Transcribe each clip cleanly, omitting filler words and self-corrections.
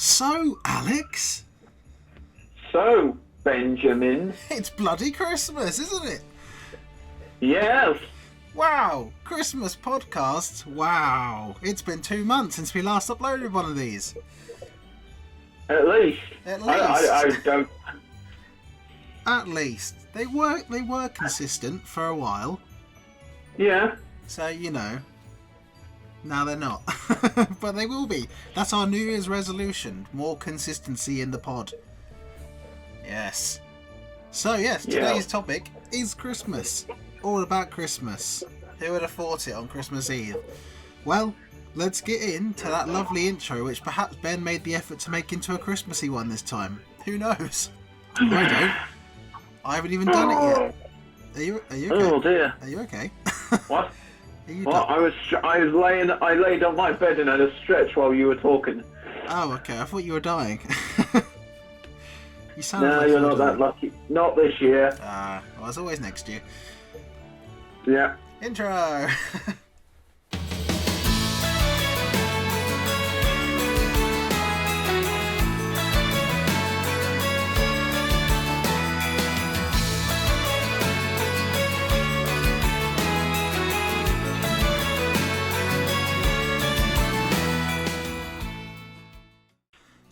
So, Alex, So, Benjamin. it's bloody Christmas, isn't it? Yes. Wow, Christmas podcasts. Wow, it's been 2 months since we last uploaded one of these. At least. At least. I don't. At least they were consistent for a while. Yeah. So you know. Now they're not, but they will be. That's our New Year's resolution: more consistency in the pod. Yes. So yes, today's topic is Christmas. All about Christmas. Who would have thought it on Christmas Eve? Well, let's get into that lovely intro, which perhaps Ben made the effort to make into a Christmassy one this time. Who knows? I don't. I haven't even done it yet. Are you okay? Oh dear. Are you okay? What? Are you Well, done? I laid on my bed and had a stretch while you were talking. Oh, okay. I thought you were dying. You sound No, like you're you were not that dying. lucky. Not this year. Well, it's always next year. Yeah. Intro!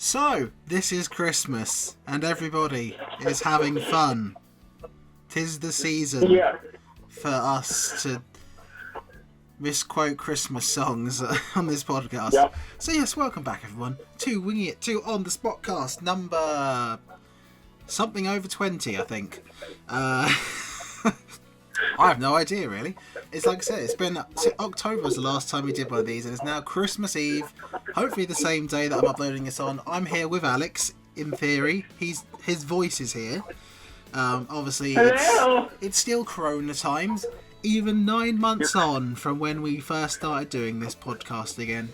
So, this is Christmas, and everybody is having fun. 'Tis the season Yeah. for us to misquote Christmas songs on this podcast. Yep. So yes, welcome back everyone to Winging It to On The Spotcast number something over 20, I think. I have no idea really. It's like I said, it's been October was the last time we did one of these, and it's now Christmas Eve. Hopefully the same day that I'm uploading this on. I'm here with Alex. In theory, his voice is here. Obviously, it's still Corona times, even 9 months on from when we first started doing this podcast again.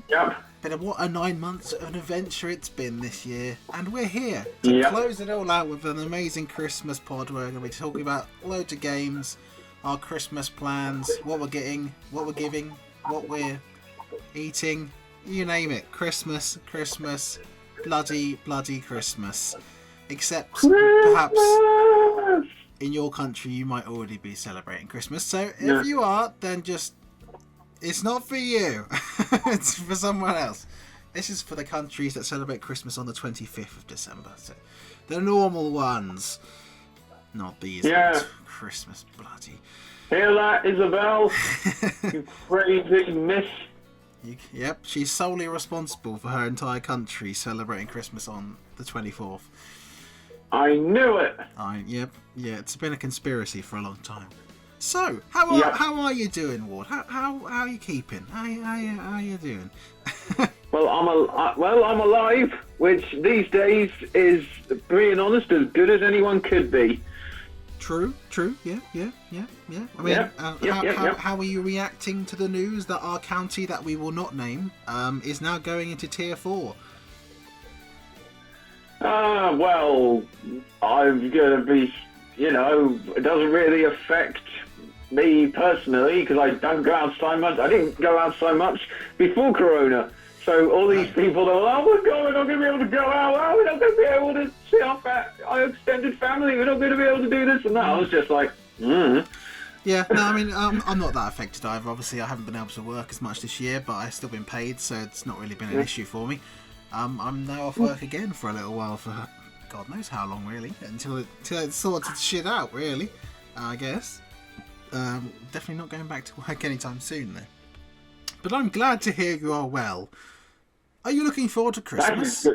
Yep. But what a 9 months of an adventure it's been this year, and we're here to close it all out with an amazing Christmas pod. We're going to be talking about loads of games, our Christmas plans, what we're getting, what we're giving, what we're eating, you name it. Christmas, bloody Christmas. Except perhaps in your country you might already be celebrating Christmas. So if you are, then just, it's not for you. It's for someone else. This is for the countries that celebrate Christmas on the 25th of December. So the normal ones. Not these ones. Christmas bloody. Hear that, Isabel? You crazy miss. Yep, she's solely responsible for her entire country celebrating Christmas on the 24th. I knew it. Yeah, it's been a conspiracy for a long time. So, how are you doing, Ward? How are you keeping? How you doing? Well, I'm alive, which these days is, being honest, as good as anyone could be. True. Yeah. I mean, how are you reacting to the news that our county, that we will not name, is now going into Tier 4? Well, I'm going to be, it doesn't really affect me personally because I don't go out so much. I didn't go out so much before Corona. So all these people that are, oh my God, we're not going to be able to go out. Oh, we're not going to be able to see our extended family. We're not going to be able to do this and that. I was just like, Yeah, no, I mean, I'm not that affected either. Obviously, I haven't been able to work as much this year, but I've still been paid, so it's not really been an issue for me. I'm now off work again for a little while, for God knows how long, really, until it sorted shit out, really, I guess. Definitely not going back to work anytime soon, though. But I'm glad to hear you are well. Are you looking forward to Christmas?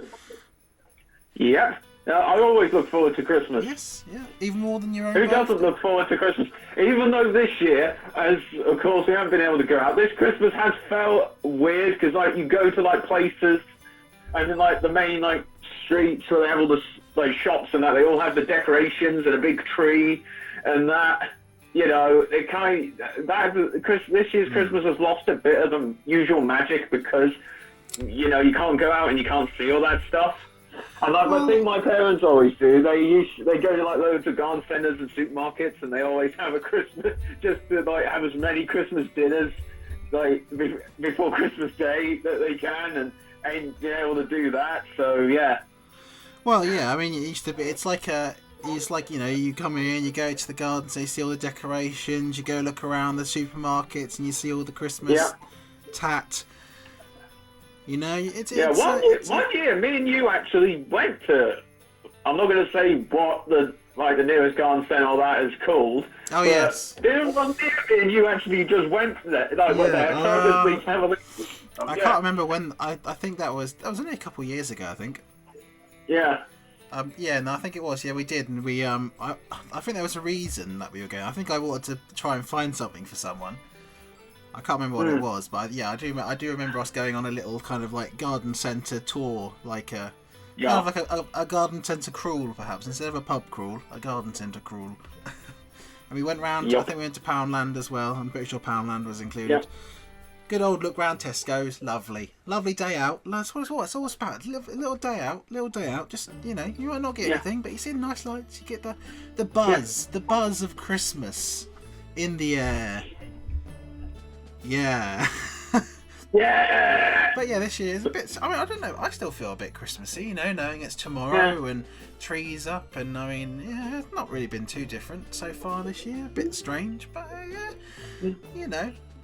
Yeah. I always look forward to Christmas. Yes, yeah. Even more than your own Who birthday? doesn't look forward to Christmas? Even though this year, as of course we haven't been able to go out, this Christmas has felt weird because you go to places and in the main streets where they have all the shops and that, they all have the decorations and a big tree and that. It this year's Christmas has lost a bit of the usual magic because you can't go out and you can't see all that stuff. And the thing my parents always do, they go to loads of garden centres and supermarkets, and they always have a Christmas, just to have as many Christmas dinners before Christmas Day that they can, and ain't been able to do that. So yeah. Well, yeah, I mean, it used to be. It's like you come in, you go to the gardens, you see all the decorations, you go look around the supermarkets, and you see all the Christmas tat. You know, one year, me and you actually went to. I'm not going to say what the nearest garden centre all that is called. Oh yes. Didn't one year me and you actually just went there? Went there. I can't remember when. I think that was only a couple of years ago. I think. Yeah. I think it was. Yeah, we did, and we I think there was a reason that we were going. I think I wanted to try and find something for someone. I can't remember what it was, but I do remember us going on a little kind of like garden centre tour, like a kind of like a garden centre crawl, perhaps instead of a pub crawl, a garden centre crawl. And we went round. I think we went to Poundland as well. I'm pretty sure Poundland was included. Yep. Good old look round Tesco's, lovely day out. That's what it's all about. Little day out. Just you might not get anything, but you see the nice lights. You get the buzz of Christmas in the air. Yeah. Yeah. But yeah, this year is a bit. I mean, I don't know. I still feel a bit Christmassy, knowing it's tomorrow and trees up, and I mean, it's not really been too different so far this year. A bit strange, but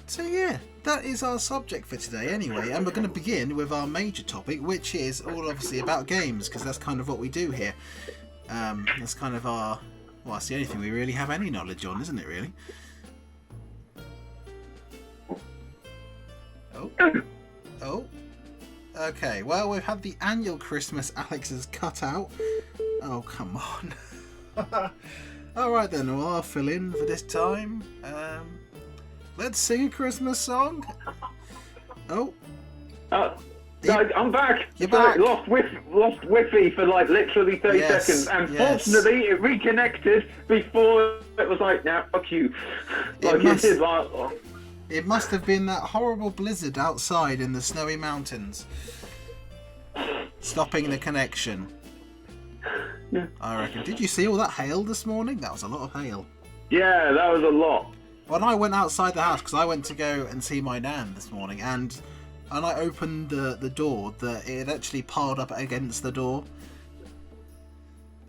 So yeah, that is our subject for today anyway, and we're going to begin with our major topic, which is all obviously about games, because that's kind of what we do here. That's kind of that's the only thing we really have any knowledge on, isn't it really? Oh. Okay, well, we've had the annual Christmas Alex has cut out. Oh, come on. Alright then, well, I'll fill in for this time. Let's sing a Christmas song. Oh. I'm back. You're back. Lost Wi-Fi for literally 30 seconds, and fortunately it reconnected before it was like, nah, fuck you. It must have been that horrible blizzard outside in the snowy mountains, stopping the connection. Yeah. I reckon. Did you see all that hail this morning? That was a lot of hail. Yeah, that was a lot. When I went outside the house, because I went to go and see my nan this morning, and I opened the door, it actually piled up against the door.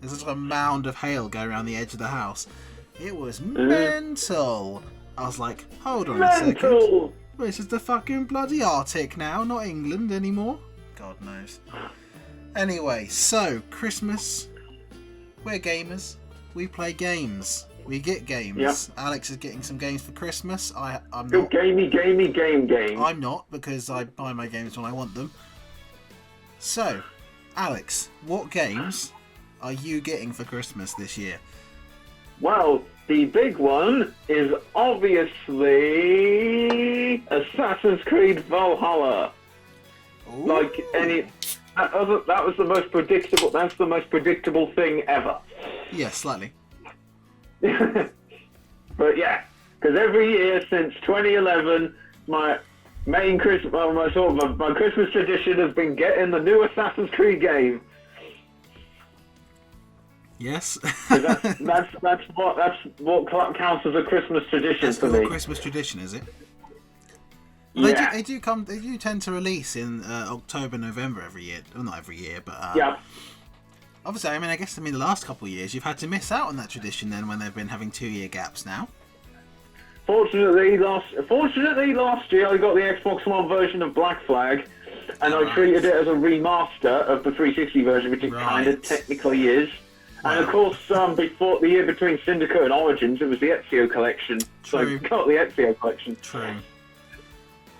There's just a mound of hail going around the edge of the house. It was mental. I was like, hold on a second. This is the fucking bloody Arctic now, not England anymore. God knows. Anyway, so, Christmas. We're gamers. We play games. We get games. Yep. Alex is getting some games for Christmas. I'm not. Good game. I'm not, because I buy my games when I want them. So, Alex, what games are you getting for Christmas this year? Well, the big one is obviously Assassin's Creed Valhalla. Ooh. That was the most predictable. That's the most predictable thing ever. Yeah, slightly. But yeah, because every year since 2011, my Christmas tradition has been getting the new Assassin's Creed game. Yes. that's what counts as a Christmas tradition for me. Christmas tradition, is it? Yeah. They do tend to release in October, November every year. Well, not every year, but obviously, I guess the last couple of years you've had to miss out on that tradition then when they've been having 2-year gaps now. Fortunately, last year I got the Xbox One version of Black Flag, and I treated it as a remaster of the 360 version, which it kind of technically is. Wow. And of course, before the year between Syndicate and Origins, it was the Ezio collection. True. So I got the Ezio collection.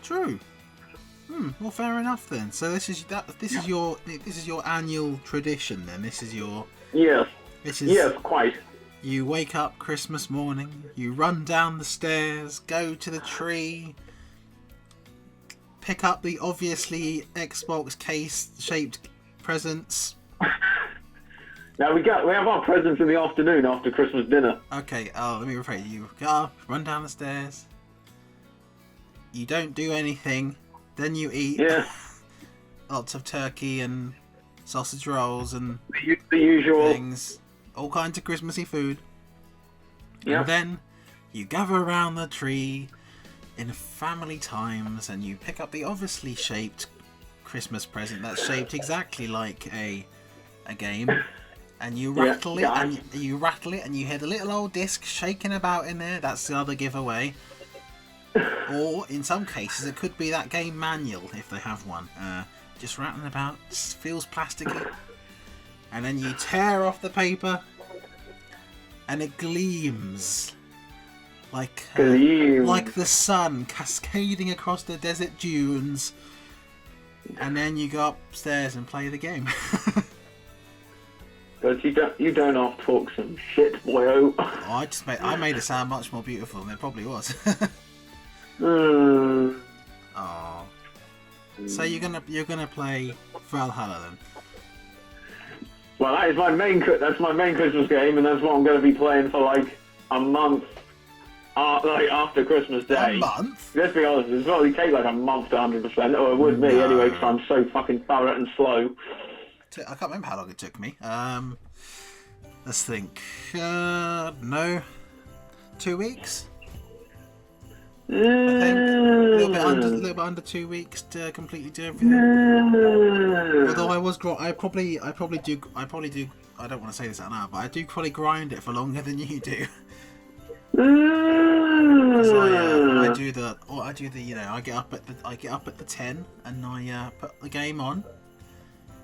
True. Well, fair enough then. So this is your annual tradition then. This is your yes, quite. You wake up Christmas morning, you run down the stairs, go to the tree, pick up the obviously Xbox case-shaped presents. Now we have our presents in the afternoon after Christmas dinner. Okay, let me rephrase. You get up, run down the stairs. You don't do anything. Then you eat lots of turkey and sausage rolls and the usual things. All kinds of Christmassy food. Yep. And then you gather around the tree in family times and you pick up the obviously shaped Christmas present that's shaped exactly like a game, and you rattle it, and you rattle it, and you hear the little old disc shaking about in there. That's the other giveaway. Or in some cases, it could be that game manual if they have one. Just rattling about, feels plasticky, and then you tear off the paper, and it gleams like the sun cascading across the desert dunes. And then you go upstairs and play the game. But you don't have to talk some shit, boyo. I made it sound much more beautiful than it probably was. Oh. So you're gonna play Valhalla then? Well, that's my main Christmas game, and that's what I'm going to be playing for like a month. After Christmas Day. A month? Let's be honest, it'll probably take like a month to 100%, or it would me anyway, because I'm so fucking thorough and slow. I can't remember how long it took me. Let's think. No. 2 weeks? I think a little bit under 2 weeks to completely do everything. Although I probably do. I don't want to say this out loud, but I do probably grind it for longer than you do. Because I do the I get up at the 10 and I put the game on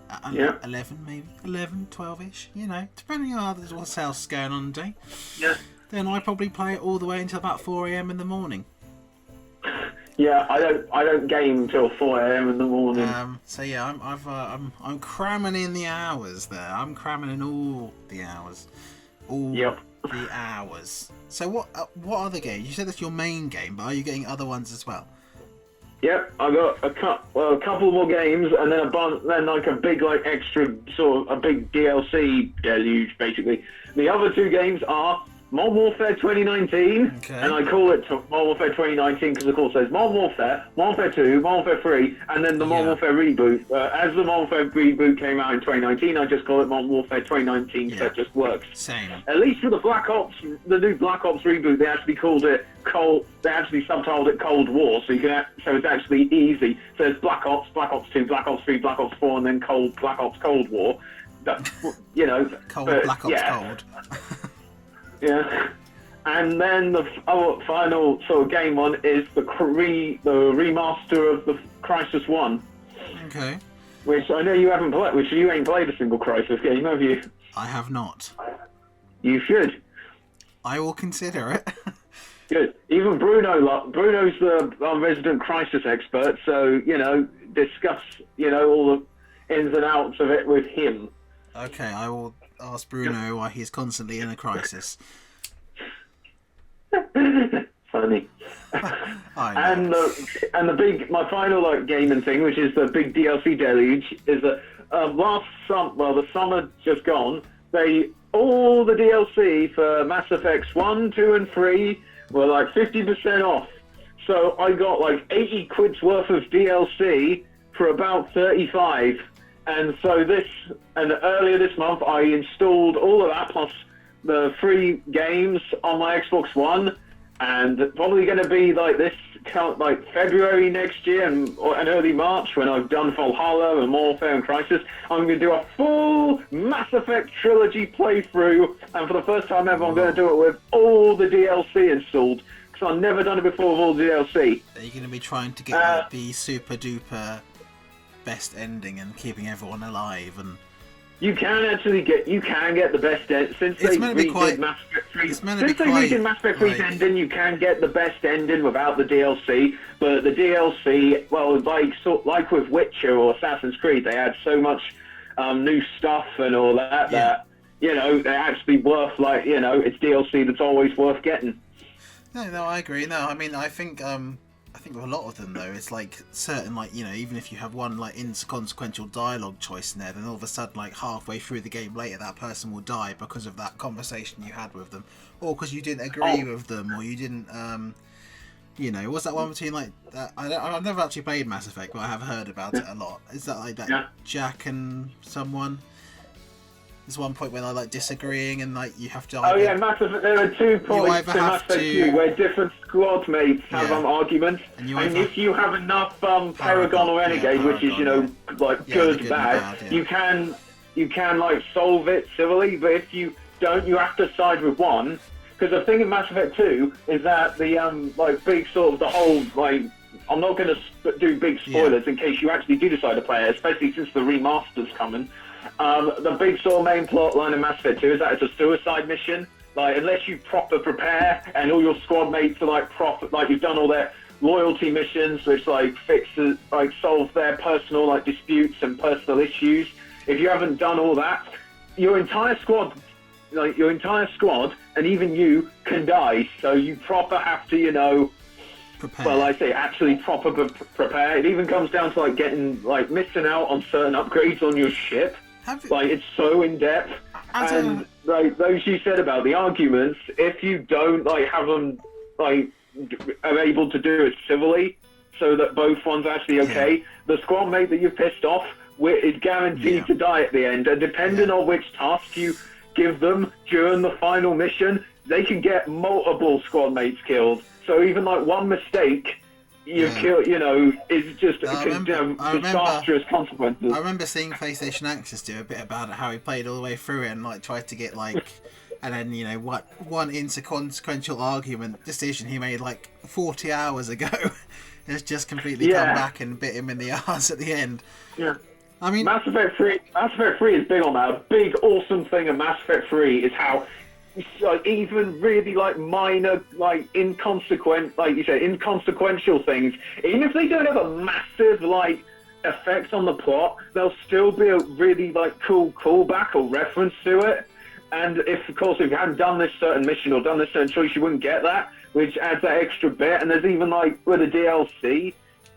at 11 maybe 12ish, depending on what else is going on today. Yeah. Then I probably play it all the way until about 4 a.m. in the morning. Yeah, I don't game until 4 a.m. in the morning. So yeah, I'm cramming in the hours there. I'm cramming in all the hours. The hours. So what other games? You said that's your main game, but are you getting other ones as well? Yep, I got a couple more games, and then like a big extra sort of a big DLC deluge basically. The other two games are Modern Warfare 2019, and I call it Modern Warfare 2019 because, of course, there's Modern Warfare 2, Modern Warfare 3, and then the Modern Warfare reboot. As the Modern Warfare reboot came out in 2019, I just call it Modern Warfare 2019 because that just works. Same. At least for the new Black Ops reboot, they actually called it They actually subtitled it Cold War, so it's actually easy. So it's Black Ops, Black Ops 2, Black Ops 3, Black Ops 4, and then Black Ops Cold War. Black Ops Cold. Yeah, and then the final sort of game one is the remaster of the Crysis 1. Okay. Which I know you haven't played, which you ain't played a single Crysis game, have you? I have not. You should. I will consider it. Good. Even Bruno's the resident Crysis expert, so, discuss, all the ins and outs of it with him. Okay, I will ask Bruno why he's constantly in a crisis. Funny. And my final gaming thing, which is the big DLC deluge, is that the summer just gone, all the DLC for Mass Effects 1, 2 and 3 were 50% off. So I got 80 quid's worth of DLC for about 35. And so earlier this month, I installed all of that plus the free games on my Xbox One, and probably going to be February next year and early March when I've done Valhalla and Warfare and Crysis. I'm going to do a full Mass Effect trilogy playthrough, and for the first time ever, I'm going to do it with all the DLC installed because I've never done it before with all the DLC. Are you going to be trying to get the super duper best ending and keeping everyone alive? And you can get the best ending since they redid Mass Effect 3. Redid Mass Effect 3's ending, you can get the best ending without the DLC. But the DLC, well, like with Witcher or Assassin's Creed, they add so much new stuff and all that that they're actually worth it's DLC that's always worth getting. No, I agree. No, I mean, I think with a lot of them though, it's certain even if you have one inconsequential dialogue choice in there, then all of a sudden halfway through the game later that person will die because of that conversation you had with them, or because you didn't agree with them, or you didn't what's that one between that? I've never actually played Mass Effect, but I have heard about it a lot. Is that Jack and someone? There's one point when they're like disagreeing and like you have to. Oh yeah, there are 2 points in Mass Effect 2 where different squad mates have arguments, and if you have enough Paragon or Renegade, which is like good, bad, you can like solve it civilly. But if you don't, you have to side with one. Because the thing in Mass Effect 2 is that the like big sort of the whole like. I'm not going to do big spoilers in case you actually do decide to play it, especially since the remaster's coming. The big sort of main plot line in Mass Effect 2 is that it's a suicide mission. Like, unless you proper prepare and all your squad mates are like proper, like you've done all their loyalty missions, which like fixes, like solve their personal like disputes and personal issues. If you haven't done all that, your entire squad, and even you can die. So you proper have to, prepare. Well, I say actually proper prepare. It even comes down to like getting like missing out on certain upgrades on your ship. Like it's so in depth, and like those you said about the arguments, if you don't like have them like are able to do it civilly, so that both ones are actually okay, the squad mate that you've pissed off is guaranteed to die at the end, and depending on which task you give them during the final mission, they can get multiple squad mates killed. So even like one mistake. You kill, is just disastrous consequences. I remember seeing PlayStation Access do a bit about it, how he played all the way through it and like tried to get like, and then one inconsequential argument decision he made like 40 hours ago has just completely come back and bit him in the arse at the end. Yeah. I mean, Mass Effect 3 is big on that. A big awesome thing of Mass Effect 3 is how. Like even really like minor, like inconsequential things, even if they don't have a massive like effect on the plot, they'll still be a really like cool callback or reference to it. And if you hadn't done this certain mission or done this certain choice, you wouldn't get that, which adds that extra bit. And there's even like with a DLC,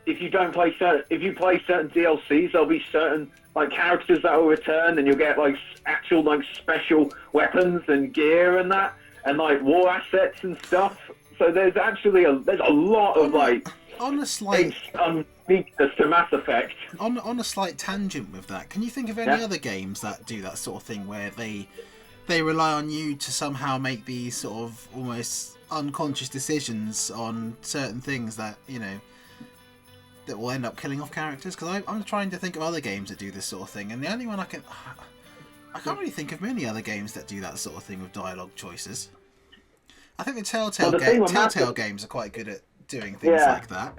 if you play certain DLCs, there'll be certain like characters that will return, and you'll get like actual like special weapons and gear and that, and like war assets and stuff. So there's actually a lot of like on a slight uniqueness to Mass Effect. On a slight tangent with that, can you think of any other games that do that sort of thing where they rely on you to somehow make these sort of almost unconscious decisions on certain things that that will end up killing off characters? Because I'm trying to think of other games that do this sort of thing, and the only one I can't really think of many other games that do that sort of thing with dialogue choices. I think the Telltale games are quite good at doing things like that.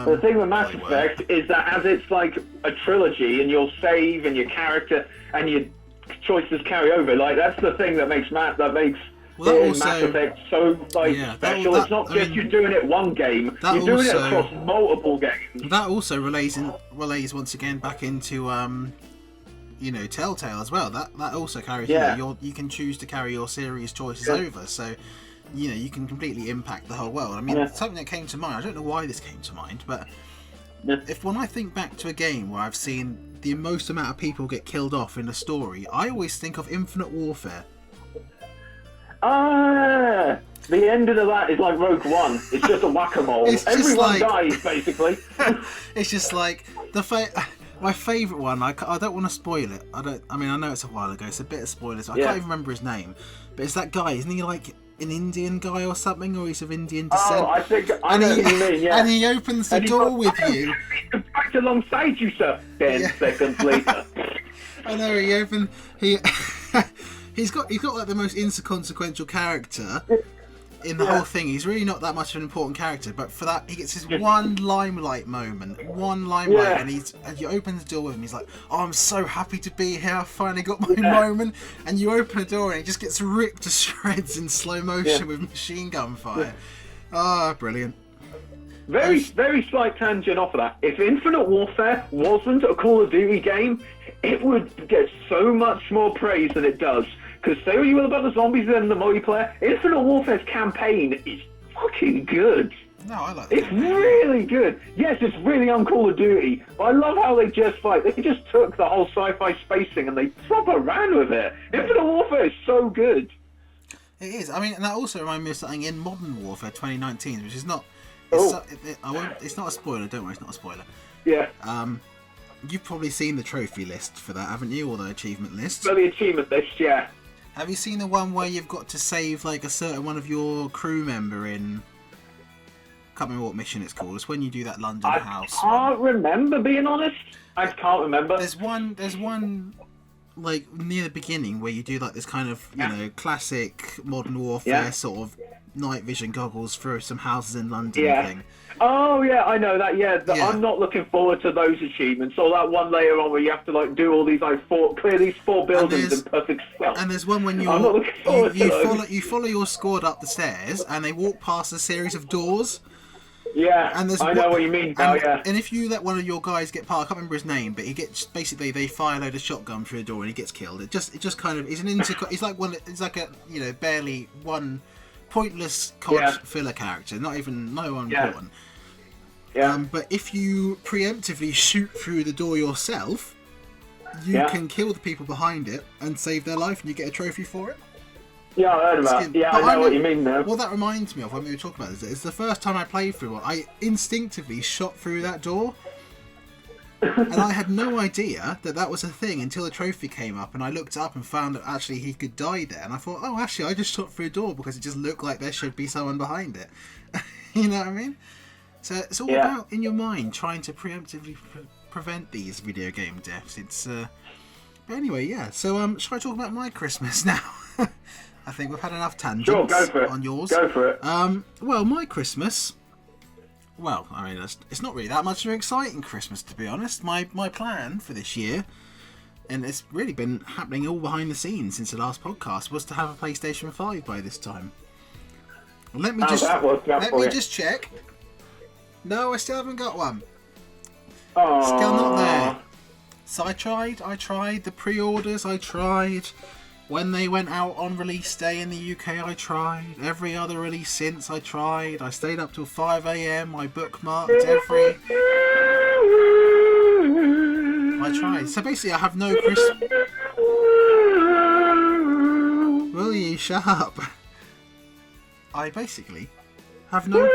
The thing with Mass Effect is that as it's like a trilogy, and you'll save and your character and your choices carry over. Like that's the thing that makes Mass Effect so special. It's not just you're doing it one game. You're doing it across multiple games. That also relays once again back into Telltale as well. That also carries you can choose to carry your series choices over. So you can completely impact the whole world. I mean, something that came to mind. I don't know why this came to mind, but when I think back to a game where I've seen the most amount of people get killed off in a story, I always think of Infinite Warfare. The end of that is like Rogue One. It's just a whack-a-mole. Everyone dies, basically. It's just like my favourite one. I don't want to spoil it. I know it's a while ago. It's a bit of spoilers. I can't even remember his name. But it's that guy. Isn't he like an Indian guy or something? Or he's of Indian descent? Oh, I think I know what you mean, yeah. And he opens the door with you. Right alongside you, sir. 10 seconds later. I know, He's got like the most inconsequential character in the whole thing. He's really not that much of an important character, but for that he gets his one limelight moment, and you open the door with him. He's like, "Oh, I'm so happy to be here. I finally got my moment." And you open the door and he just gets ripped to shreds in slow motion with machine gun fire. Ah, brilliant. Very slight tangent off of that. If Infinite Warfare wasn't a Call of Duty game, it would get so much more praise than it does. Because say what you will about the zombies and the multiplayer, Infinite Warfare's campaign is fucking good. No, I like it. It's really good. Yes, it's really on Call of Duty. But I love how they just took the whole sci-fi spacing and they proper ran with it. Infinite Warfare is so good. It is. I mean, and that also reminds me of something in Modern Warfare 2019, which is not... It's not a spoiler, don't worry, it's not a spoiler. Yeah. You've probably seen the trophy list for that, haven't you? Or the achievement list. For the achievement list, yeah. Have you seen the one where you've got to save like a certain one of your crew member in? Can't remember what mission it's called. It's when you do that London house. I can't remember, being honest. I can't remember. There's one like near the beginning where you do like this kind of classic Modern Warfare sort of night vision goggles through some houses in London thing. Oh yeah, I know that. Yeah, I'm not looking forward to those achievements. Or that one later on where you have to like do all these clear these 4 buildings in perfect stealth. And there's one when you follow your squad up the stairs and they walk past a series of doors. Yeah, I know what you mean, pal, And if you let one of your guys get past, I can't remember his name, but he gets basically they fire a load of shotgun through the door and he gets killed. It just kind of he's like a barely one pointless COD filler character, no one important. Yeah. But if you preemptively shoot through the door yourself, you can kill the people behind it and save their life, and you get a trophy for it. Yeah, I heard about it. Yeah, I know what you mean now. What that reminds me of when we were talking about this, it's the first time I played through one, I instinctively shot through that door. And I had no idea that was a thing until the trophy came up, and I looked up and found that actually he could die there. And I thought, oh, actually, I just shot through a door because it just looked like there should be someone behind it. You know what I mean? So it's all about, in your mind, trying to preemptively prevent these video game deaths. It's but anyway, yeah. So shall I talk about my Christmas now? I think we've had enough tangents on yours. Go for it. Well, my Christmas. Well, I mean, it's not really that much of an exciting Christmas, to be honest. My plan for this year, and it's really been happening all behind the scenes since the last podcast, was to have a PlayStation 5 by this time. Let me just check. No, I still haven't got one. Aww. Still not there. So I tried the pre-orders, when they went out on release day in the UK, I tried. Every other release since, I tried. I stayed up till 5 AM, I bookmarked every... I tried. So basically I have no Christmas... Will you shut up? I basically have no...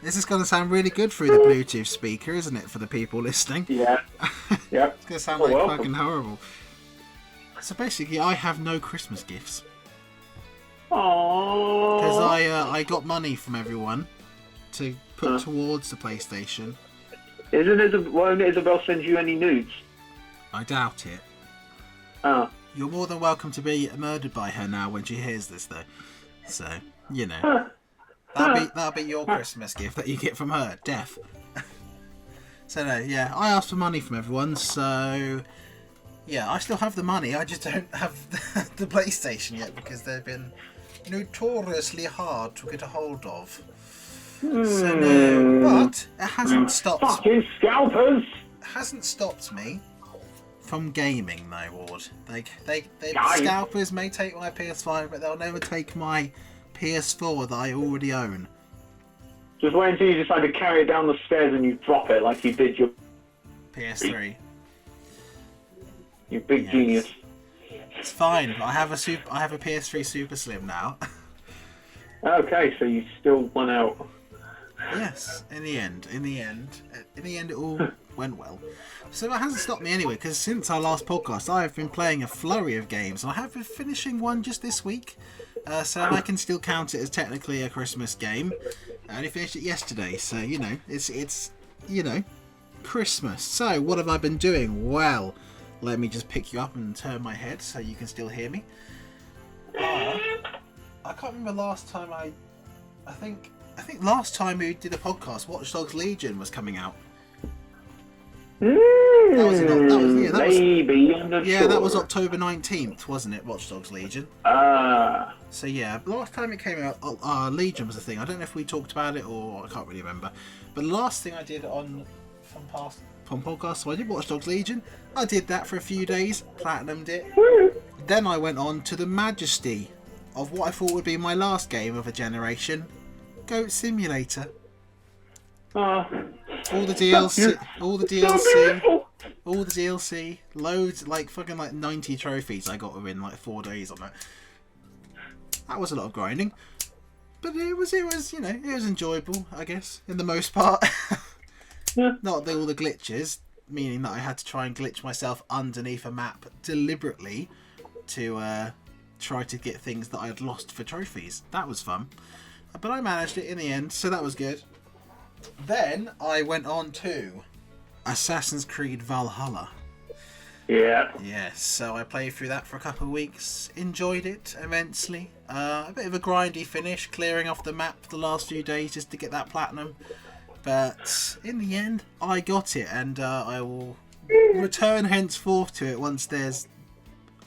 This is going to sound really good through the Bluetooth speaker, isn't it, for the people listening? Yeah. Yeah. It's going to sound like fucking horrible. So basically, I have no Christmas gifts. Aww. Because I got money from everyone to put towards the PlayStation. Won't Isabel send you any nudes? I doubt it. Oh. You're more than welcome to be murdered by her now when she hears this, though. So, you know. That'll be your Christmas gift that you get from her. Death. So, no, yeah. I asked for money from everyone, so... Yeah, I still have the money. I just don't have the PlayStation yet because they've been notoriously hard to get a hold of. So no, but it hasn't stopped. Fucking scalpers! It hasn't stopped me from gaming, though, Ward. Scalpers may take my PS5, but they'll never take my PS4 that I already own. Just wait until you decide to carry it down the stairs and you drop it like you did your PS3. You big genius. It's fine. I have a PS3 Super Slim now. Okay, so you still won out. Yes, in the end, it all went well. So that hasn't stopped me anyway, because since our last podcast, I have been playing a flurry of games, and I have been finishing one just this week, so I can still count it as technically a Christmas game. I only finished it yesterday, so you know, it's Christmas. So what have I been doing? Well, let me just pick you up and turn my head so you can still hear me. I can't remember last time I think last time we did a podcast, Watch Dogs Legion was coming out. That was October 19th, wasn't it? Watch Dogs Legion. So yeah, last time it came out, Legion was the thing. I don't know if we talked about it or I can't really remember. But the last thing I did from podcast, so I did Watch Dogs Legion. I did that for a few days, platinumed it. Then I went on to the majesty of what I thought would be my last game of a generation, Goat Simulator. All the DLC, loads, like fucking like 90 trophies I got within like 4 days on it. That was a lot of grinding, but it was enjoyable, I guess, in the most part. Not all the glitches, meaning that I had to try and glitch myself underneath a map deliberately to try to get things that I had lost for trophies. That was fun. But I managed it in the end, so that was good. Then I went on to Assassin's Creed Valhalla. Yeah. Yes, so I played through that for a couple of weeks. Enjoyed it immensely. A bit of a grindy finish, clearing off the map the last few days just to get that platinum. But in the end, I got it, and I will return henceforth to it once there's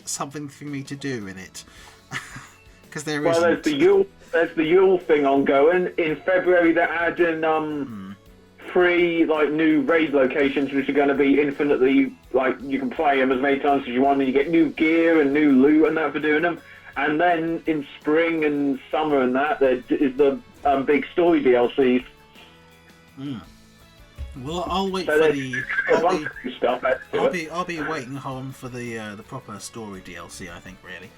something for me to do in it. Because there isn't. Well, there's the Yule thing ongoing. In February, they're adding 3 new raid locations, which are going to be infinitely you can play them as many times as you want, and you get new gear and new loot and that for doing them. And then in spring and summer and that, there is the big story DLCs. Well, I'll wait so for the. I'll be waiting home for the proper story DLC. I think really.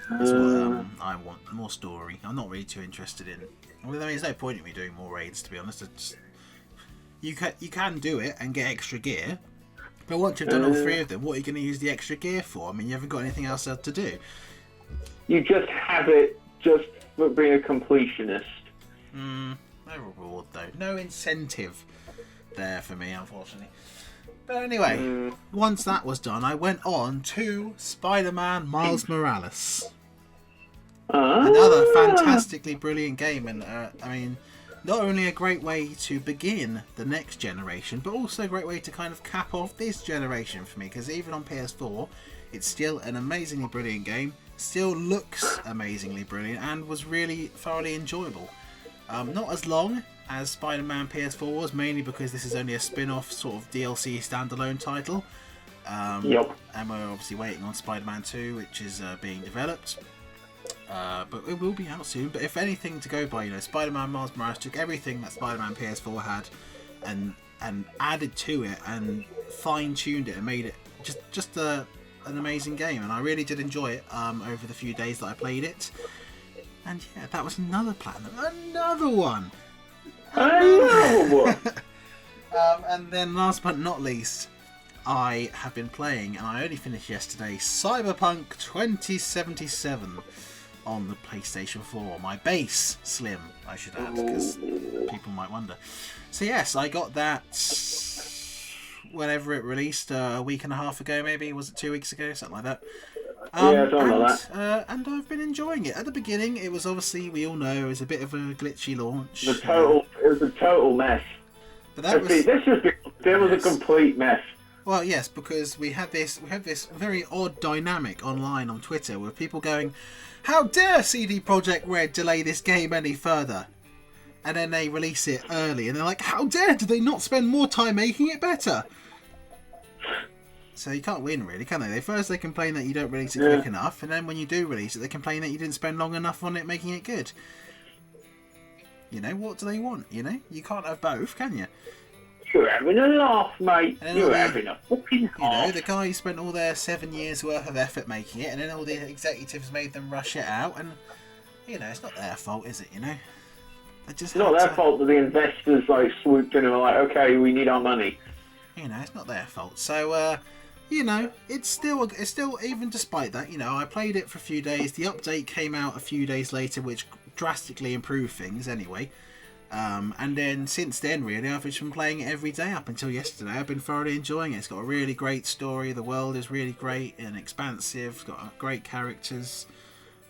That's what I want, more story. I'm not really too interested in. I mean, there's no point in me doing more raids, to be honest. You can do it and get extra gear, but once you've done all 3 of them, what are you going to use the extra gear for? I mean, you haven't got anything else to do. You just have it just for being a completionist. No reward though, no incentive there for me, unfortunately. But anyway, once that was done, I went on to Spider-Man Miles Morales. Another fantastically brilliant game, and I mean, not only a great way to begin the next generation, but also a great way to kind of cap off this generation for me, because even on PS4, it's still an amazingly brilliant game, still looks amazingly brilliant, and was really thoroughly enjoyable. Not as long as Spider-Man PS4 was, mainly because this is only a spin-off sort of DLC standalone title. Yep. And we're obviously waiting on Spider-Man 2, which is being developed. But it will be out soon. But if anything to go by, Spider-Man Miles Morales took everything that Spider-Man PS4 had and added to it and fine-tuned it and made it just an amazing game. And I really did enjoy it over the few days that I played it. And yeah, that was another platinum. Another one! And then last but not least, I have been playing, and I only finished yesterday, Cyberpunk 2077 on the PlayStation 4. My base slim, I should add, because people might wonder. So yes, I got that whenever it released, a week and a half ago maybe. Was it 2 weeks ago? Something like that. Yeah, something like that. And I've been enjoying it. At the beginning, it was obviously, we all know, it was a bit of a glitchy launch. It was a total mess. But that was a complete mess. Well, yes, because we have this very odd dynamic online on Twitter with people going, "How dare CD Projekt Red delay this game any further?" And then they release it early, and they're like, "How dare did they not spend more time making it better?" So you can't win, really, can they? First they complain that you don't release it quick enough, and then when you do release it, they complain that you didn't spend long enough on it making it good. What do they want, You can't have both, can you? You're having a laugh, mate. You're having a fucking laugh. The guy spent all their 7 years' worth of effort making it, and then all the executives made them rush it out, and, it's not their fault, is it, It's not their fault that the investors, swooped in and were like, okay, we need our money. It's not their fault. So, it's still, even despite that, I played it for a few days. The update came out a few days later, which drastically improved things anyway. And then since then, really, I've just been playing it every day up until yesterday. I've been thoroughly enjoying it. It's got a really great story. The world is really great and expansive. It's got great characters.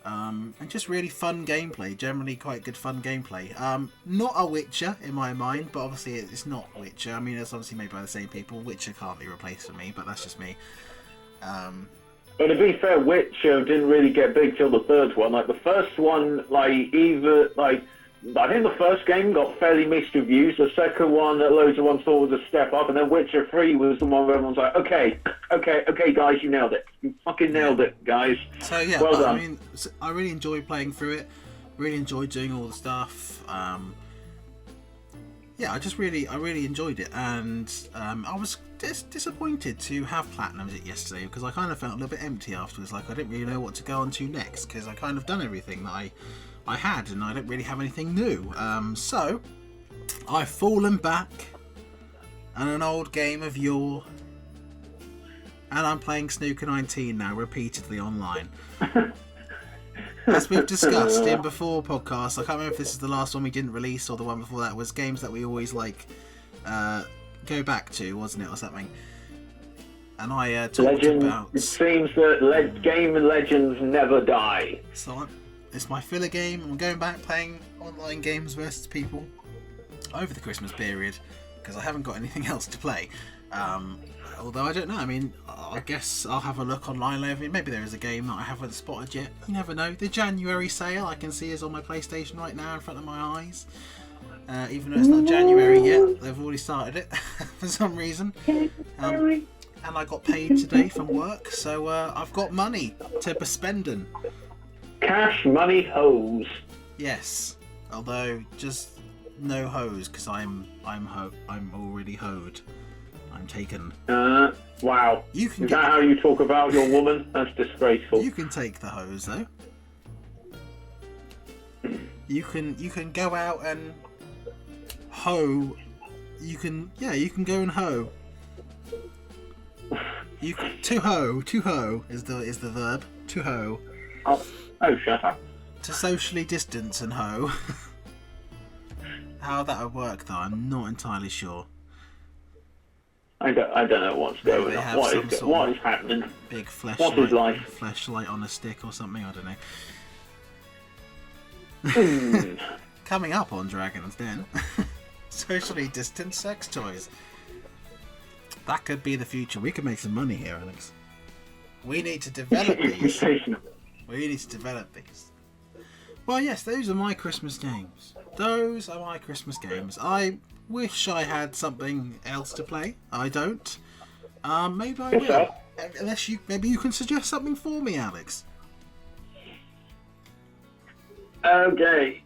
And just really fun gameplay. Generally quite good fun gameplay. Not a Witcher in my mind, but obviously it's not Witcher. I mean, it's obviously made by the same people. Witcher can't be replaced for me, but that's just me. But to be fair, Witcher didn't really get big till the third one. The first one, I think the first game got fairly mixed reviews. The second one, that loads of ones thought was a step up, and then Witcher 3 was the one where everyone's like, okay, guys, you nailed it. You fucking nailed it, guys. So yeah, well done. I mean, I really enjoyed playing through it. Really enjoyed doing all the stuff. I really enjoyed it, and I was disappointed to have platinumed it yesterday because I kind of felt a little bit empty afterwards. I didn't really know what to go on to next because I kind of done everything that I had, and I don't really have anything new. So I've fallen back and an old game of yore. And I'm playing Snooker 19 now, repeatedly online. As we've discussed in before podcasts, I can't remember if this is the last one we didn't release or the one before that, was games that we always go back to, wasn't it, or something? And I talked about... It seems that game legends never die. So it's my filler game. I'm going back playing online games versus people over the Christmas period because I haven't got anything else to play. Although I don't know. I mean, I guess I'll have a look online later. Maybe there is a game that I haven't spotted yet. You never know. The January sale I can see is on my PlayStation right now in front of my eyes. Even though it's not January yet, they've already started it for some reason. And I got paid today from work, so I've got money to be spending. Cash, money, hose. Yes, although just no hose because I'm already hoed. I'm taken. Wow. Is that how you talk about your woman? That's disgraceful. You can take the hose though. You can go out and hoe. You can go and hoe. To hoe is the verb. To hoe. Oh, shut up. To socially distance and hoe. How that would work though, I'm not entirely sure. I don't know what's going on. What is happening? Big fleshlight on a stick or something, I don't know. Coming up on Dragon's Den. Socially distanced sex toys. That could be the future. We could make some money here, Alex. We need to develop these. Well, yes, those are my Christmas games. I wish I had something else to play. I don't. Maybe I will. Unless maybe you can suggest something for me, Alex. Okay.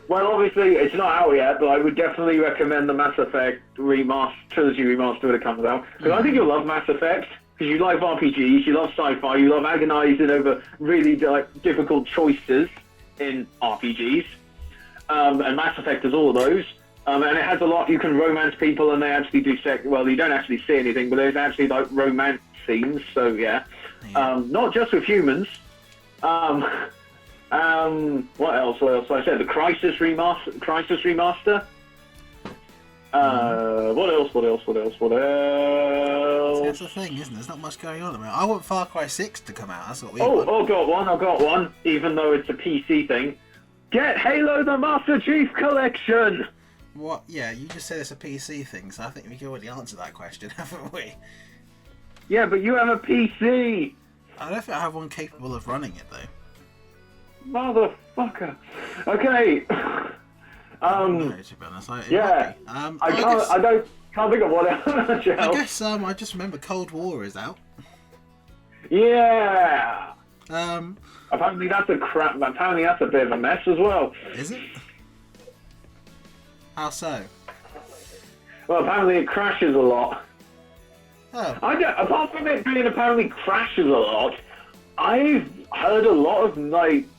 Well, obviously, it's not out yet, but I would definitely recommend the Mass Effect trilogy remaster when it comes out. Because I think you'll love Mass Effect. Because you like RPGs, you love sci-fi, you love agonizing over really difficult choices in RPGs. And Mass Effect does all of those. And it has a lot, you can romance people and they actually do sex. Well, you don't actually see anything, but there's actually romance scenes, so yeah. Not just with humans. What else? I said the Crisis remaster. What else? See, that's the thing, isn't there? There's not much going on. I want Far Cry 6 to come out. That's what we want. I've got one. Even though it's a PC thing. Get Halo the Master Chief Collection! What? Yeah, you just said it's a PC thing, so I think we can already answer that question, haven't we? Yeah, but you have a PC! I don't think I have one capable of running it, though. Motherfucker. Okay. No, to be honest, I can't think of what else. I guess I just remember Cold War is out. Yeah. Apparently that's a bit of a mess as well. Is it? How so? Well, apparently it crashes a lot. Oh. Apart from it being apparently crashes a lot, I've heard a lot of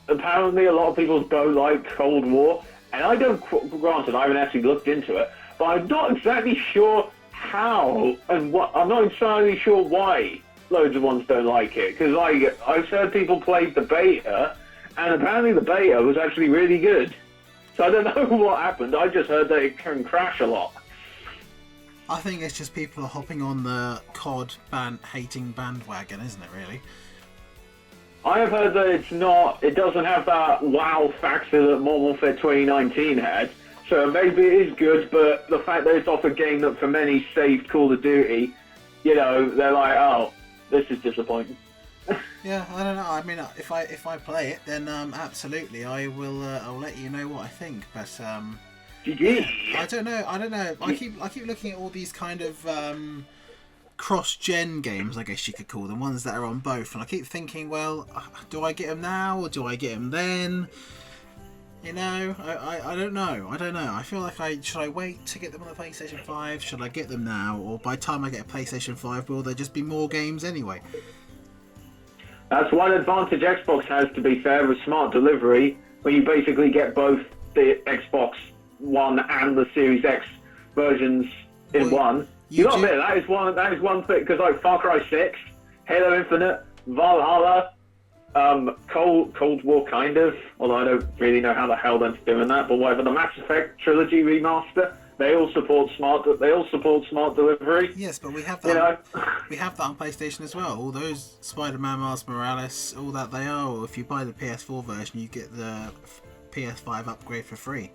apparently a lot of people don't like Cold War, and I don't. Granted, I haven't actually looked into it, but I'm not exactly sure how and what. I'm not entirely sure why loads of ones don't like it, because I've heard people played the beta, and apparently the beta was actually really good. So I don't know what happened. I just heard that it can crash a lot. I think it's just people are hopping on the COD hating bandwagon, isn't it? Really. I have heard that it doesn't have that wow factor that Modern Warfare 2019 had. So maybe it is good, but the fact that it's off a game that for many saved Call of Duty, they're like, oh, this is disappointing. Yeah, I don't know. I mean, if I play it, then absolutely, I will. I'll let you know what I think. But I don't know. I keep looking at all these kind of cross-gen games, I guess you could call them, ones that are on both, and I keep thinking, well, do I get them now or do I get them then? I don't know. I feel like should I wait to get them on the PlayStation 5? Should I get them now, or by the time I get a PlayStation 5, will there just be more games anyway? That's one advantage Xbox has, to be fair, with smart delivery, when you basically get both the Xbox One and the Series X versions in one. You got to admit, that is one thing, because like Far Cry 6, Halo Infinite, Valhalla, Cold War kind of, although I don't really know how the hell they're doing that, but whatever, the Mass Effect trilogy remaster, they all support smart delivery. Yes, but we have that. We have that on PlayStation as well. All those Spider-Man, Miles Morales, all that they are. If you buy the PS4 version, you get the PS5 upgrade for free.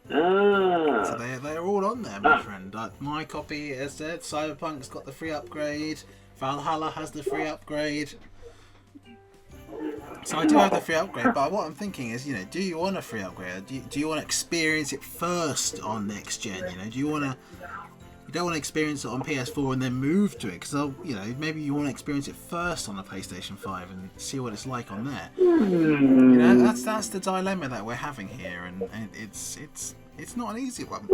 So they're all on there, my friend. My copy, as said, Cyberpunk's got the free upgrade. Valhalla has the free upgrade. So I do have the free upgrade, but what I'm thinking is, do you want a free upgrade? Do you want to experience it first on next gen? Do you want to? You don't want to experience it on PS4 and then move to it, because maybe you want to experience it first on a PlayStation 5 and see what it's like on there. That's the dilemma that we're having here, and it's not an easy one.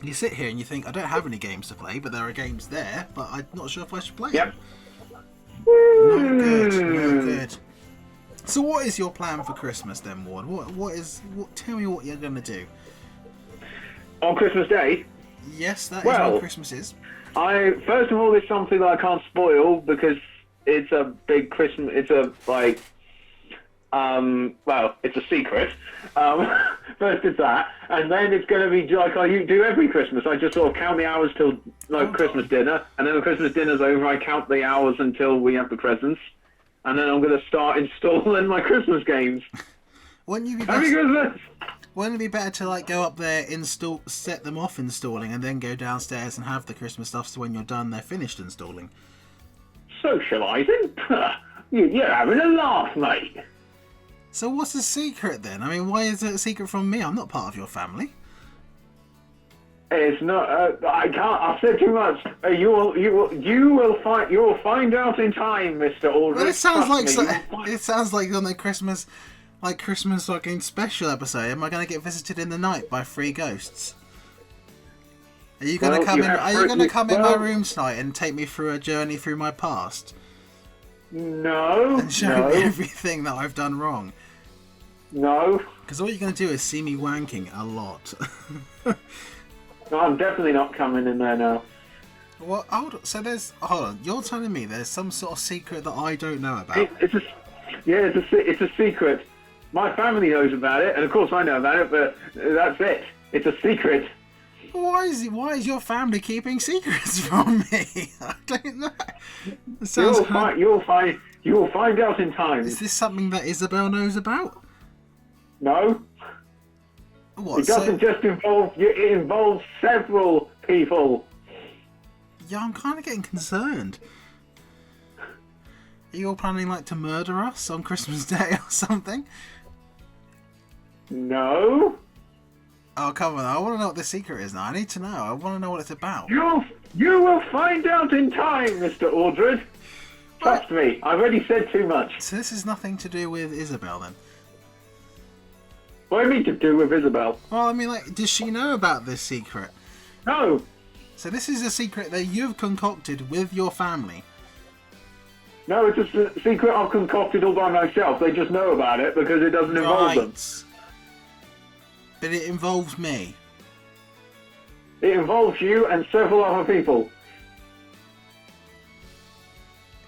You sit here and you think, I don't have any games to play, but there are games there, but I'm not sure if I should play them. Not good. So what is your plan for Christmas then, Ward? Tell me what you're going to do. On Christmas Day? Yes, that is what Christmas is. First of all, it's something that I can't spoil because it's a big Christmas. It's it's a secret. First it's that, and then it's going to be like I do every Christmas. I just sort of count the hours till Christmas dinner, and then when Christmas dinner's over, I count the hours until we have the presents, and then I'm going to start installing my Christmas games. Wouldn't you be Happy Christmas! Wouldn't it be better to go up there, set them off installing, and then go downstairs and have the Christmas stuff so when you're done, they're finished installing? Socialising? You're having a laugh, mate. So what's the secret then? I mean, why is it a secret from me? I'm not part of your family. It's not. I can't. I've said too much. You will find out in time, Mr. Aldrich. Well, it sounds like on the Christmas fucking special episode. Am I going to get visited in the night by 3 ghosts? Are you going to come in? Are you going to come in my room tonight and take me through a journey through my past? No. And show me everything that I've done wrong. No. Because all you're going to do is see me wanking a lot. No, I'm definitely not coming in there now. Well, hold on. You're telling me there's some sort of secret that I don't know about? It's a secret. My family knows about it, and of course I know about it, but that's it. It's a secret. Why is your family keeping secrets from me? I don't know. You'll find out in time. Is this something that Isabel knows about? No. What? It doesn't just involve you. It involves several people. Yeah, I'm kind of getting concerned. Are you all planning to murder us on Christmas Day or something? No. Oh, come on. I want to know what the secret is now. I need to know. I want to know what it's about. You will find out in time, Mr. Aldred. Trust me. I've already said too much. So this is nothing to do with Isabel, then? What do you mean to do with Isabel? Well, I mean, does she know about this secret? No. So this is a secret that you've concocted with your family? No, it's a secret I've concocted all by myself. They just know about it because it doesn't involve them. But it involves me. It involves you and several other people.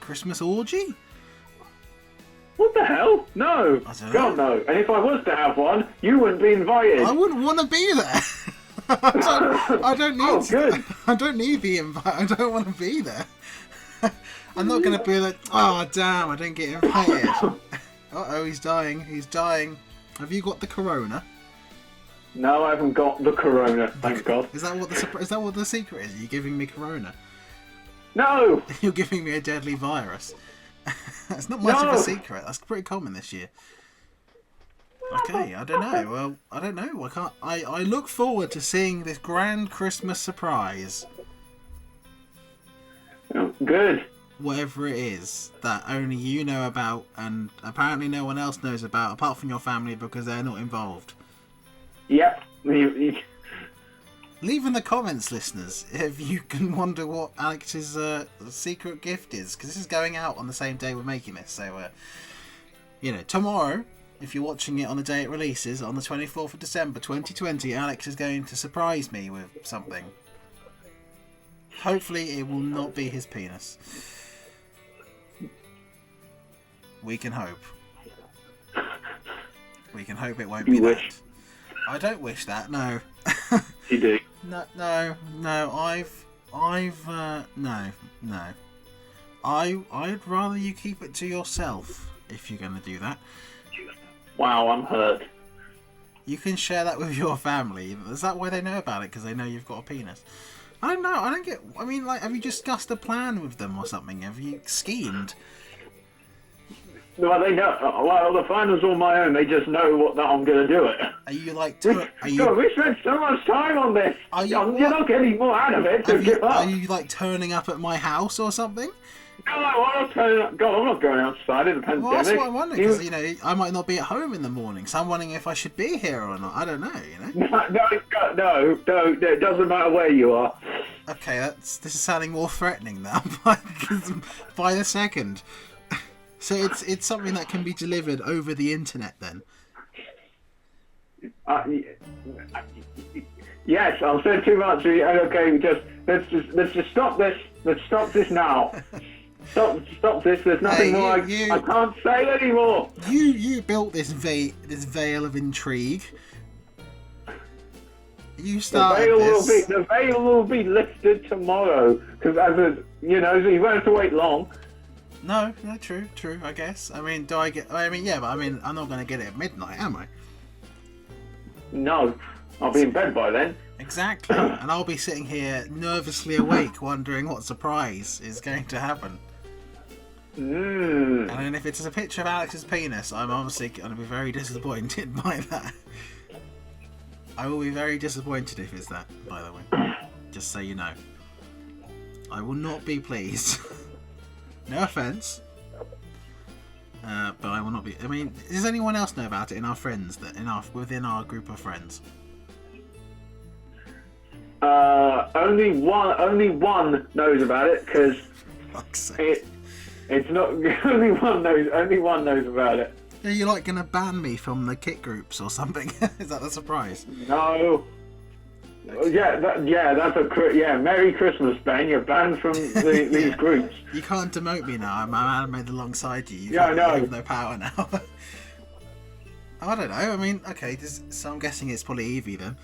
Christmas orgy? What the hell? No. God, no. And if I was to have one, you wouldn't be invited. I wouldn't want to be there. I don't need. Oh, good. I don't need the invite. I don't want to be there. I'm not going to be like, oh damn, I didn't get invited. Uh-oh, he's dying. He's dying. Have you got the corona? No, I haven't got the corona. Thank God. Is that what the secret is? Are you giving me corona? No. You're giving me a deadly virus. It's not much of a secret. That's pretty common this year. Okay, I don't know. Well, I don't know. I look forward to seeing this grand Christmas surprise. Oh, good. Whatever it is that only you know about and apparently no one else knows about apart from your family because they're not involved. Yep. Leave in the comments, listeners, if you can wonder what Alex's secret gift is, because this is going out on the same day we're making this. So, tomorrow if you're watching it on the day it releases, on the 24th of December 2020, Alex is going to surprise me with something. Hopefully it will not be his penis. We can hope. We can hope it won't be that. I don't wish that, no. You do? No, no. I'd rather you keep it to yourself if you're going to do that. Wow, I'm hurt. You can share that with your family. Is that why they know about it? Because they know you've got a penis? I don't know. I don't get... I mean, like, have you discussed a plan with them or something? Have you schemed? Well, they know. Well, the plan was all my own. They just know that I'm going to do it. Are you like... We spent so much time on this. You're not getting more out of it, so give up. Are you, like, turning up at my house or something? No, I'm not turning up. God, I'm not going outside in the pandemic. Well, that's what I'm wondering, because, you know, I might not be at home in the morning, so I'm wondering if I should be here or not. I don't know, you know? No, it doesn't matter where you are. Okay, this is sounding more threatening now by the second. So it's something that can be delivered over the internet then? Yes, I'll say too much. Okay, let's just stop this. Let's stop this now. Stop this. There's nothing more. I can't say anymore. You built this veil of intrigue. You started the veil will be lifted tomorrow because you won't have to wait long. No, true, I guess. I mean, but I'm not going to get it at midnight, am I? No, I'll be in bed by then. Exactly, and I'll be sitting here nervously awake wondering what surprise is going to happen. And then if it's a picture of Alex's penis, I'm obviously going to be very disappointed by that. I will be very disappointed if it's that, by the way. Just so you know. I will not be pleased. No offence. But I will not be... I mean, does anyone else know about it in our friends, within our group of friends? Only one knows about it, because it's not... Only one knows about it. Are you like going to ban me from the kit groups or something? Is that the surprise? No. Merry Christmas, Ben. You're banned from these groups. You can't demote me now. I'm animated alongside you. I know. You have no power now. I don't know. I mean, okay. So I'm guessing it's probably Evie then.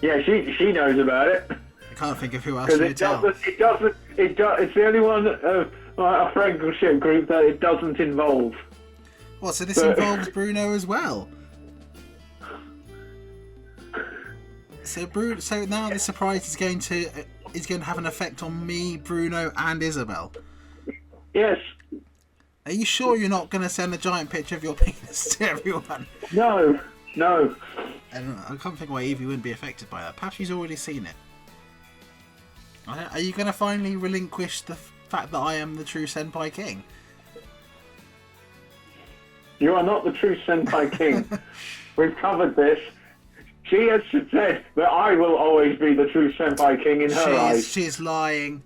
Yeah, she knows about it. I can't think of who else you tell. It's the only one of our friendship group that it doesn't involve. What? So this involves Bruno as well. So now the surprise is going to have an effect on me, Bruno, and Isabel. Yes. Are you sure you're not going to send a giant picture of your penis to everyone? No. I can't think why Evie wouldn't be affected by that. Perhaps she's already seen it. Are you going to finally relinquish the fact that I am the true Senpai King? You are not the true Senpai King. We've covered this. She has said that I will always be the true Senpai King in her eyes. She's lying.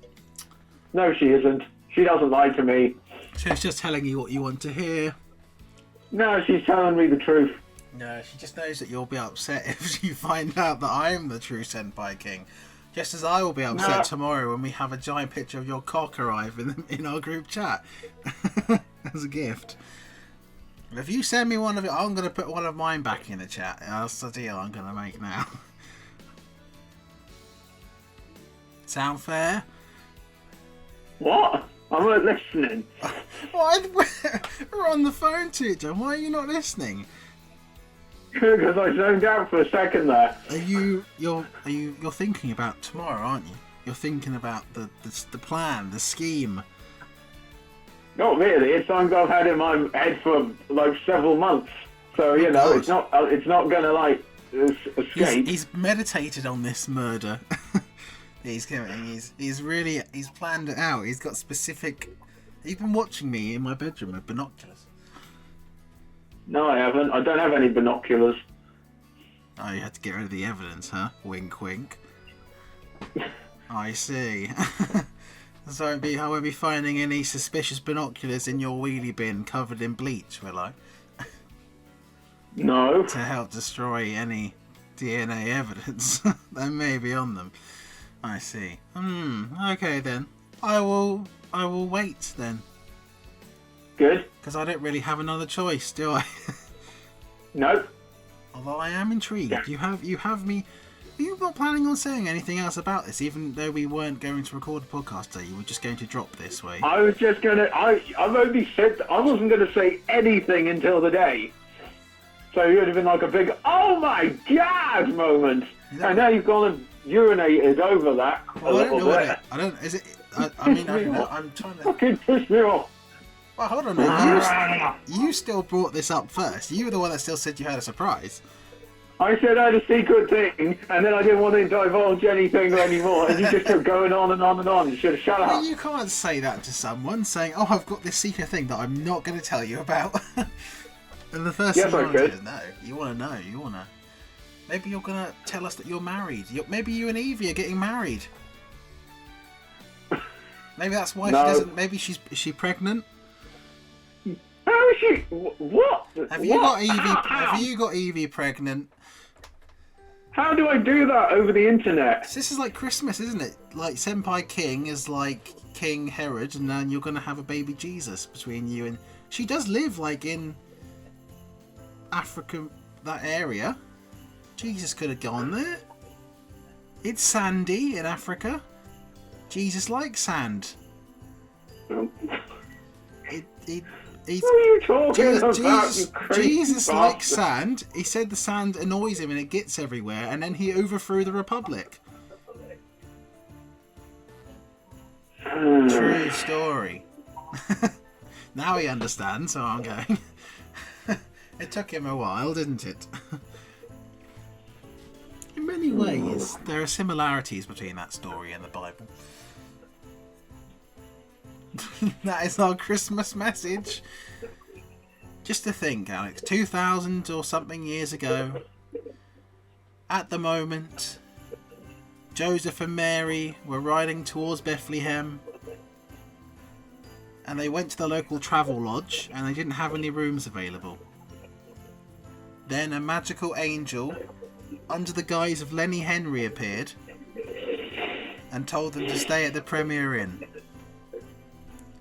No, she isn't. She doesn't lie to me. She's just telling you what you want to hear. No, she's telling me the truth. No, she just knows that you'll be upset if you find out that I'm the true Senpai King. Just as I will be upset tomorrow when we have a giant picture of your cock arrive in our group chat. As a gift. If you send me one of it, I'm going to put one of mine back in the chat. That's the deal I'm going to make now. Sound fair? What? I'm not listening. We're on the phone to each other. Why are you not listening? Because I zoned out for a second there. You're thinking about tomorrow, aren't you? You're thinking about the plan, the scheme. Not really. It's something I've had in my head for like several months. So it's not going to escape. He's meditated on this murder. He's planned it out. He's got specific. He's been watching me in my bedroom with binoculars. No, I haven't. I don't have any binoculars. Oh, you had to get rid of the evidence, huh? Wink, wink. I see. So I won't be finding any suspicious binoculars in your wheelie bin covered in bleach, will I? No. To help destroy any DNA evidence that may be on them. I see. Okay then. I will wait then. Good. Because I don't really have another choice, do I? No. Although I am intrigued. Yeah. You have me. Are you not planning on saying anything else about this, even though we weren't going to record a podcast today? You were just going to drop this way. I was just gonna. I've only said I wasn't going to say anything until the day. So it would have been like a big "Oh my God" moment, and now you've gone and urinated over that. Well, I don't know what it. I don't. Is it? I mean, I don't know. I'm trying to. Fucking piss me off. Well, hold on. No, you still brought this up first. You were the one that still said you had a surprise. I said I had a secret thing, and then I didn't want to divulge anything anymore, and you just kept going on and on and on. You should have shut up. You can't say that to someone, saying, "Oh, I've got this secret thing that I'm not going to tell you about." And the first thing you want to do is know. You want to know. You want to. Maybe you're going to tell us that you're married. Maybe you and Evie are getting married. Maybe that's why she doesn't. Maybe is she pregnant? How is she? What? Have you got Evie? Have you got Evie pregnant? How do I do that over the internet? This is like Christmas, isn't it? Like Senpai King is like King Herod, and then you're going to have a baby Jesus between you and. She does live like in Africa, that area. Jesus could have gone there. It's sandy in Africa. Jesus likes sand. What are you talking about? Jesus likes sand. He said the sand annoys him and it gets everywhere, and then he overthrew the Republic. True story. Now he understands, so I'm going. It took him a while, didn't it? In many ways, there are similarities between that story and the Bible. That is our Christmas message. Just to think, Alex, 2,000 or something years ago, at the moment, Joseph and Mary were riding towards Bethlehem, and they went to the local travel lodge, and they didn't have any rooms available. Then a magical angel, under the guise of Lenny Henry, appeared and told them to stay at the Premier Inn.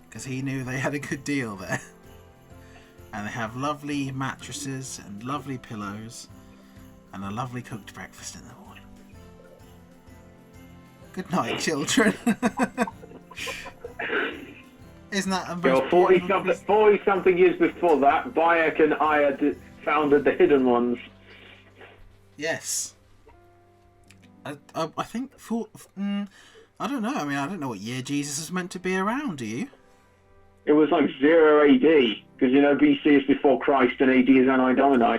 Because he knew they had a good deal there. And they have lovely mattresses and lovely pillows and a lovely cooked breakfast in the morning. Good night, children. Isn't that a most 40 something years before that, Bayek and I had founded the Hidden Ones. Yes. I think I don't know. I mean, I don't know what year Jesus is meant to be around, do you? It was like 0 AD, because BC is before Christ and AD is Anno Domini.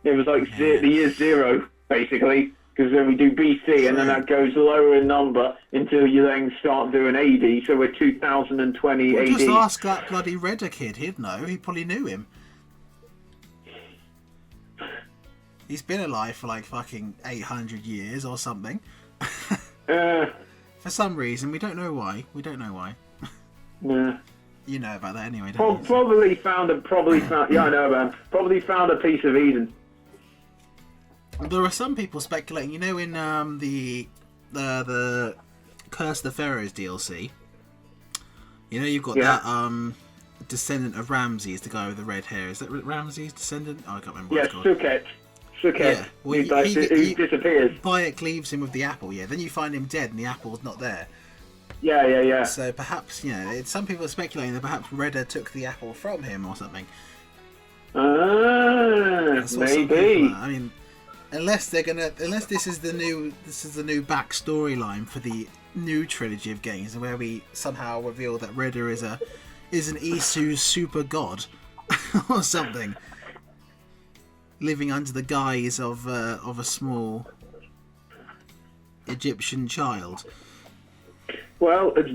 It was like the year 0, basically, because then we do BC and then that goes lower in number until you then start doing AD, so we're 2020 AD. Just ask that bloody Redder kid, he'd know, he probably knew him. He's been alive for like fucking 800 years or something. For some reason, we don't know why. Yeah. You know about that anyway, don't you? Probably found. Yeah, I know about him. Probably found a piece of Eden. There are some people speculating. In the Curse of the Pharaohs DLC. You've got that descendant of Ramses, the guy with the red hair. Is that Ramses' descendant? Oh, I can't remember. Yeah, Suket. Yeah. Well, he disappears. Bayek leaves him with the apple. Yeah. Then you find him dead, and the apple's not there. Yeah. So perhaps, some people are speculating that perhaps Redder took the apple from him or something. Maybe. I mean, unless this is the new backstory line for the new trilogy of games, where we somehow reveal that Redder is an Isu super god or something, living under the guise of a small Egyptian child. Well, it's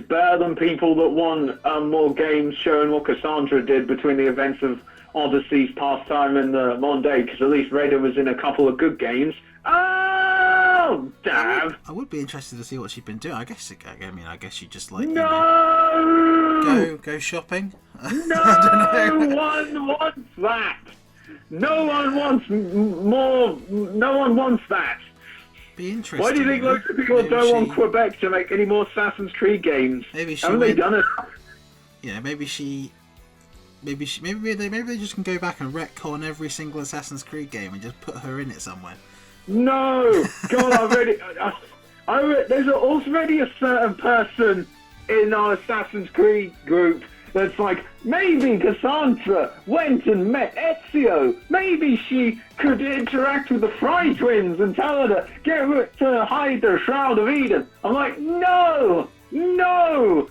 better than people that won more games showing what Cassandra did between the events of Odyssey's pastime and the Monday, because at least Redder was in a couple of good games. Oh, damn! I would be interested to see what she'd been doing. I guess she just like go shopping. No one wants that. No one wants more. No one wants that. Be interesting. Why do you think loads of people don't want Quebec to make any more Assassin's Creed games? Maybe haven't they done it? Yeah, maybe they just can go back and retcon every single Assassin's Creed game and just put her in it somewhere. No, God, there's already a certain person in our Assassin's Creed group that's like, maybe Cassandra went and met Ezio. Maybe she could interact with the Fry twins and tell her to hide the Shroud of Eden. I'm like, no,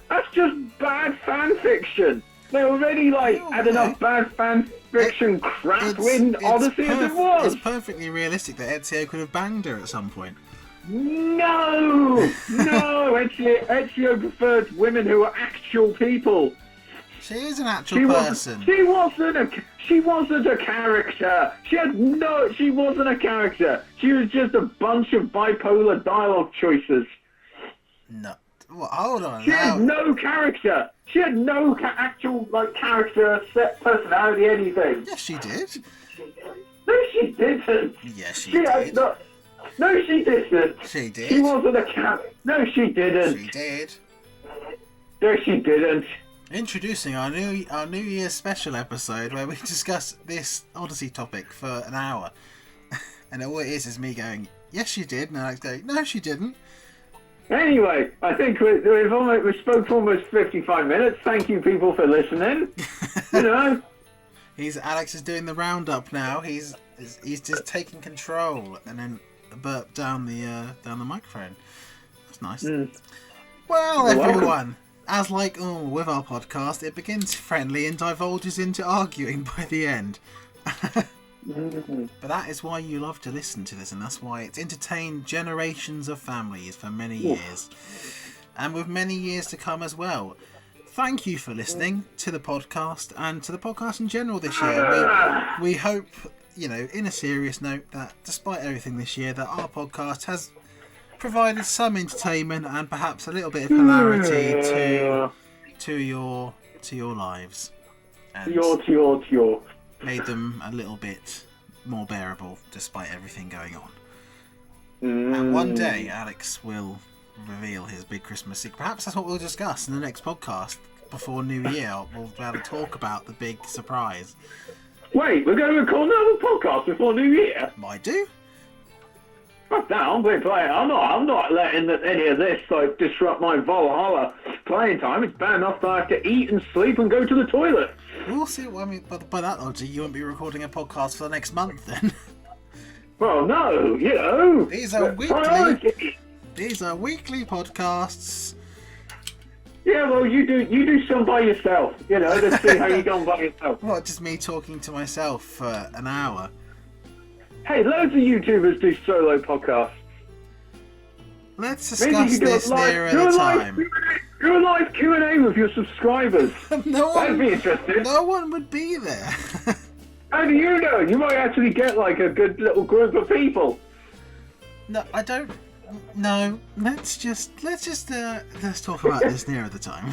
that's just bad fan fiction. They already had enough bad fan fiction crap in Odyssey as it was. It's perfectly realistic that Ezio could have banged her at some point. No, Ezio preferred women who are actual people. She is an actual person. She wasn't a character. She wasn't a character. She was just a bunch of bipolar dialogue choices. No. Well, hold on. She had no character. She had no actual character, set personality, anything. Yes, she did. No, she didn't. Yes, she did. No, she didn't. She did. She wasn't a character. No, she didn't. She did. No, she didn't. Introducing our New Year's special episode where we discuss this Odyssey topic for an hour, and all it is me going, "Yes, she did," and Alex going, "No, she didn't." Anyway, I think we spoke for almost 55 minutes. Thank you, people, for listening. Alex is doing the roundup now. He's just taking control and then burp down the microphone. That's nice. Well, everyone, as with our podcast, it begins friendly and divulges into arguing by the end. But that is why you love to listen to this, and that's why it's entertained generations of families for many years, and with many years to come as well. Thank you for listening to the podcast and to the podcast in general this year. We hope, in a serious note, that despite everything this year, that our podcast has provided some entertainment and perhaps a little bit of hilarity to your lives, and to your. Made them a little bit more bearable despite everything going on. And one day Alex will reveal his big Christmas secret. Perhaps that's what we'll discuss in the next podcast before New Year. We'll be able to talk about the big surprise. Wait, we're going to record another podcast before New Year? Might do. Fuck that, I'm not letting any of this disrupt my Valhalla playing time. It's bad enough that I have to eat and sleep and go to the toilet. We'll see. I mean, by that logic, you won't be recording a podcast for the next month then. Well, no, These are weekly. These are weekly podcasts. Yeah, well, you do some by yourself. To see how you go on by yourself. What, just me talking to myself for an hour? Hey, loads of YouTubers do solo podcasts. Let's discuss this nearer at a time. Do a live Q&A with your subscribers. That'd be interesting. No one would be there. How do you know? You might actually get a good little group of people. No, I don't. No, let's talk about this nearer the time.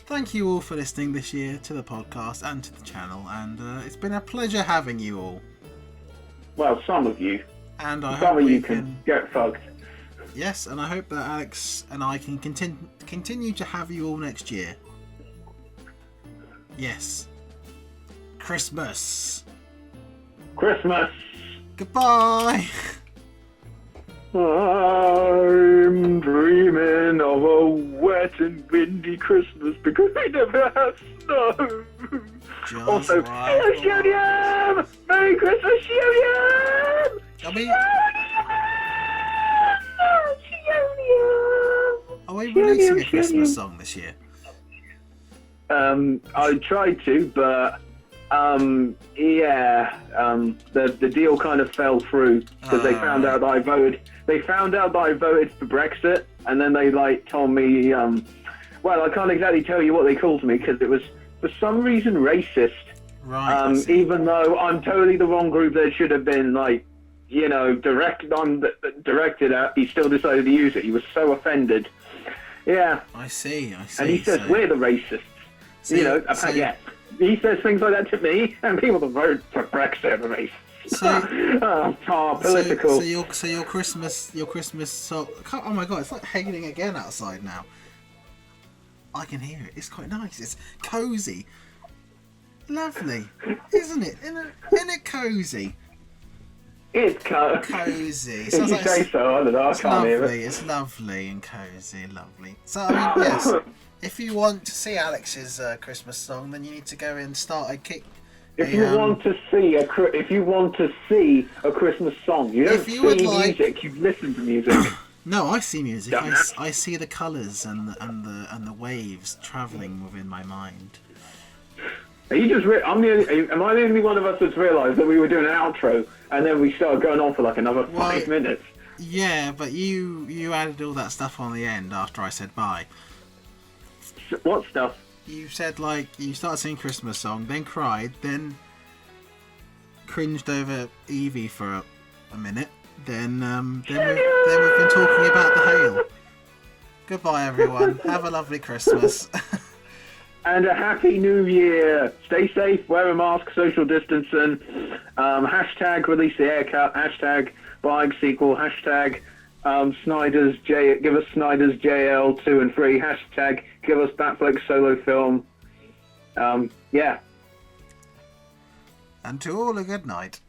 Thank you all for listening this year to the podcast and to the channel, and it's been a pleasure having you all. Well, some of you. And I some hope of you can get fucked. Yes, and I hope that Alex and I can continue to have you all next year. Yes. Christmas. Goodbye. I'm dreaming of a wet and windy Christmas because we never have snow. Just also, hello, Shodium! Merry Christmas, Shodium! Are we releasing a Christmas song this year? I tried to, but the deal kind of fell through because they found out that I voted. They found out that I voted for Brexit, and then they told me, well, I can't exactly tell you what they called me because it was for some reason racist. Right. Even though I'm totally the wrong group that should have been directed at, he still decided to use it. He was so offended. Yeah. I see. And he says we're the racists. he says things like that to me, and people that vote for Brexit are me. So, political. So your Christmas song. Oh my god, it's like hailing again outside now. I can hear it. It's quite nice. It's cozy, lovely, isn't it? Isn't it cozy? It's cozy. If you say so, I don't know. I can't hear it. It's lovely and cozy, lovely. So I mean, yes. If you want to see Alex's Christmas song, then you need to go and start a kick. If you want to see a Christmas song, you don't see music. You listen to music. No, I see music. I see the colours and the waves travelling within my mind. Are you just? Am I the only one of us that's realised that we were doing an outro and then we started going on for like another 5 minutes? Yeah, but you added all that stuff on the end after I said bye. What stuff? You said you started singing Christmas song, then cried, then cringed over Evie for a minute, then we've been talking about the hail. Goodbye, everyone. Have a lovely Christmas. And a happy New Year. Stay safe. Wear a mask. Social distancing. Hashtag release the haircut. Hashtag buying sequel. Hashtag give us Snyder's JL 2 and 3. Hashtag give us Batfleck's solo film. Yeah. And to all a good night.